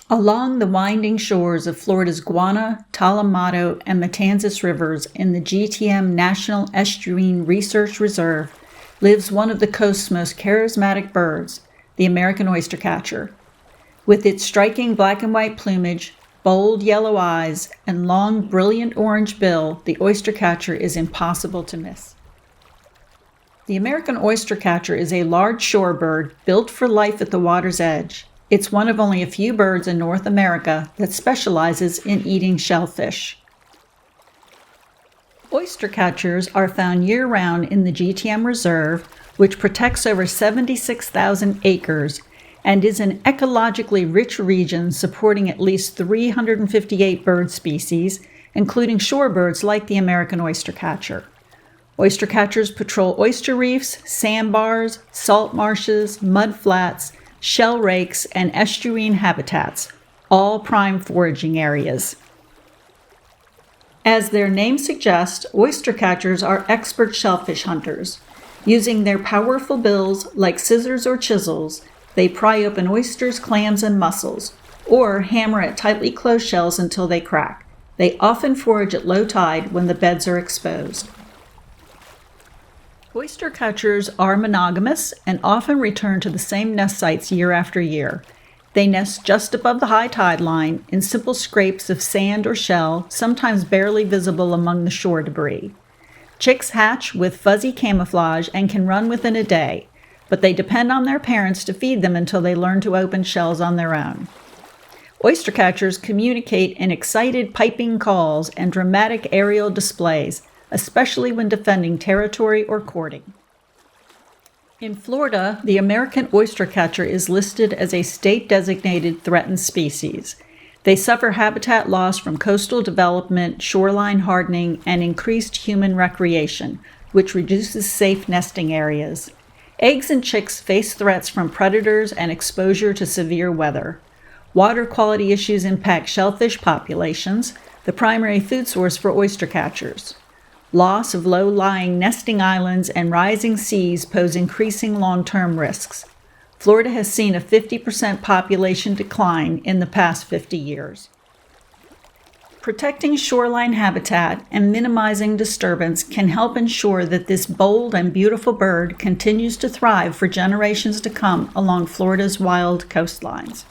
Along the winding shores of Florida's Guana-Tolomato-Matanzas rivers in the GTM National Estuarine Research Reserve lives one of the coast's most charismatic birds, the American oystercatcher. With its striking black and white plumage, bold yellow eyes, and long, brilliant orange bill, the oystercatcher is impossible to miss. The American oystercatcher is a large shorebird built for life at the water's edge. It's one of only a few birds in North America that specializes in eating shellfish. Oystercatchers are found year-round in the GTM Reserve, which protects over 76,000 acres and is an ecologically rich region supporting at least 358 bird species, including shorebirds like the American oystercatcher. Oystercatchers patrol oyster reefs, sandbars, salt marshes, mud flats, shell rakes, and estuarine habitats, all prime foraging areas. As their name suggests, oystercatchers are expert shellfish hunters. Using their powerful bills like scissors or chisels, they pry open oysters, clams, and mussels, or hammer at tightly closed shells until they crack. They often forage at low tide when the beds are exposed. Oystercatchers are monogamous and often return to the same nest sites year after year. They nest just above the high tide line in simple scrapes of sand or shell, sometimes barely visible among the shore debris. Chicks hatch with fuzzy camouflage and can run within a day, but they depend on their parents to feed them until they learn to open shells on their own. Oystercatchers communicate in excited piping calls and dramatic aerial displays, especially when defending territory or courting. In Florida, the American oystercatcher is listed as a state-designated threatened species. They suffer habitat loss from coastal development, shoreline hardening, and increased human recreation, which reduces safe nesting areas. Eggs and chicks face threats from predators and exposure to severe weather. Water quality issues impact shellfish populations, the primary food source for oystercatchers. Loss of low-lying nesting islands and rising seas pose increasing long-term risks. Florida has seen a 50% population decline in the past 50 years. Protecting shoreline habitat and minimizing disturbance can help ensure that this bold and beautiful bird continues to thrive for generations to come along Florida's wild coastlines.